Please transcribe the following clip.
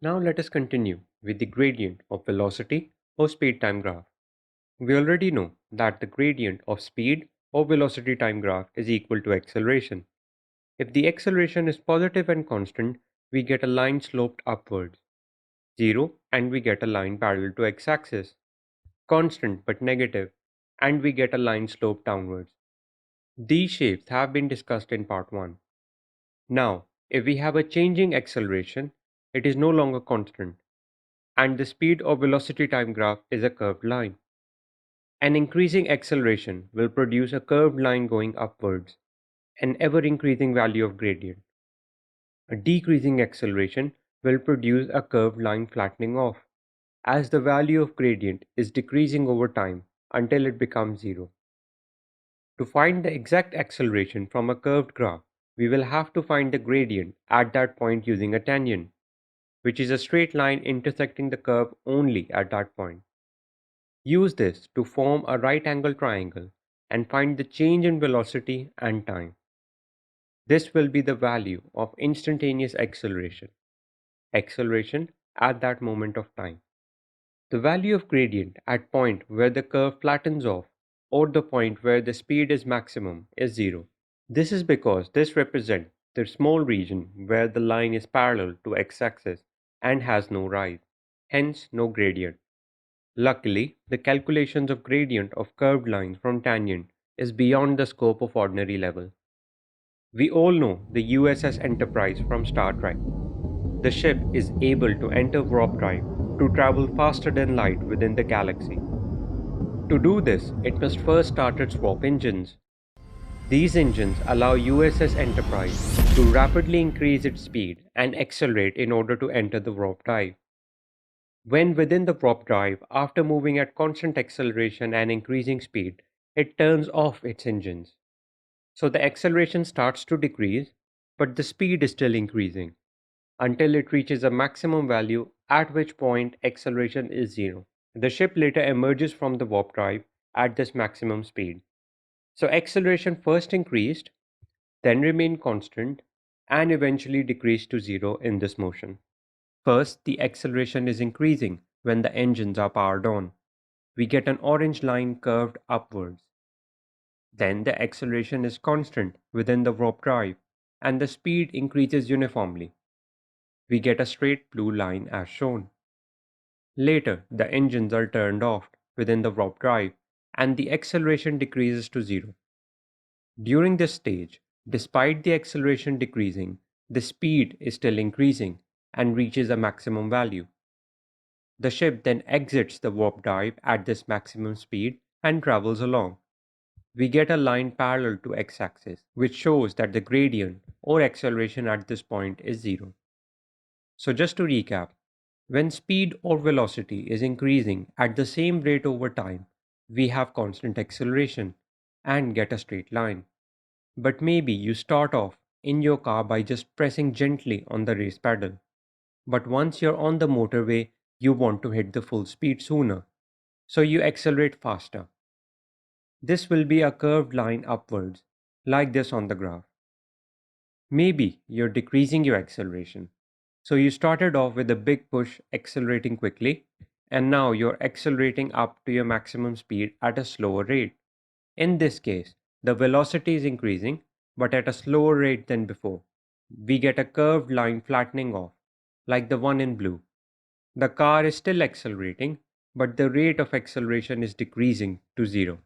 Now let us continue with the gradient of velocity or speed time graph. We already know that the gradient of speed or velocity time graph is equal to acceleration. If the acceleration is positive and constant, we get a line sloped upwards. 0 and we get a line parallel to x-axis. Constant but negative and we get a line sloped downwards. These shapes have been discussed in part 1. Now, if we have a changing acceleration, it is no longer constant, and the speed or velocity time graph is a curved line. An increasing acceleration will produce a curved line going upwards, an ever-increasing value of gradient. A decreasing acceleration will produce a curved line flattening off, as the value of gradient is decreasing over time until it becomes 0. To find the exact acceleration from a curved graph, we will have to find the gradient at that point using a tangent, which is a straight line intersecting the curve only at that point. Use this to form a right angle triangle and find the change in velocity and time. This will be the value of instantaneous acceleration at that moment of time. The value of gradient at point where the curve flattens off or the point where the speed is maximum is 0. This is because this represents the small region where the line is parallel to x-axis and has no rise, hence no gradient. Luckily, the calculations of gradient of curved lines from tangent is beyond the scope of ordinary level. We all know the USS Enterprise from Star Trek. The ship is able to enter warp drive to travel faster than light within the galaxy. To do this, it must first start its warp engines. These engines allow USS Enterprise to rapidly increase its speed and accelerate in order to enter the warp drive. When within the warp drive, after moving at constant acceleration and increasing speed, it turns off its engines. So the acceleration starts to decrease, but the speed is still increasing until it reaches a maximum value, at which point acceleration is 0. The ship later emerges from the warp drive at this maximum speed. So acceleration first increased, then remained constant, and eventually decreased to 0 in this motion. First, the acceleration is increasing when the engines are powered on. We get an orange line curved upwards. Then the acceleration is constant within the warp drive, and the speed increases uniformly. We get a straight blue line as shown. Later, the engines are turned off within the warp drive, and the acceleration decreases to 0. During this stage, despite the acceleration decreasing, the speed is still increasing and reaches a maximum value. The ship then exits the warp drive at this maximum speed and travels along. We get a line parallel to x-axis, which shows that the gradient or acceleration at this point is 0. So just to recap, when speed or velocity is increasing at the same rate over time, we have constant acceleration and get a straight line. But maybe you start off in your car by just pressing gently on the race pedal. But once you're on the motorway, you want to hit the full speed sooner, so you accelerate faster. This will be a curved line upwards, like this on the graph. Maybe you're decreasing your acceleration. So you started off with a big push accelerating quickly, and now you're accelerating up to your maximum speed at a slower rate. In this case, the velocity is increasing, but at a slower rate than before. We get a curved line flattening off, like the one in blue. The car is still accelerating, but the rate of acceleration is decreasing to 0.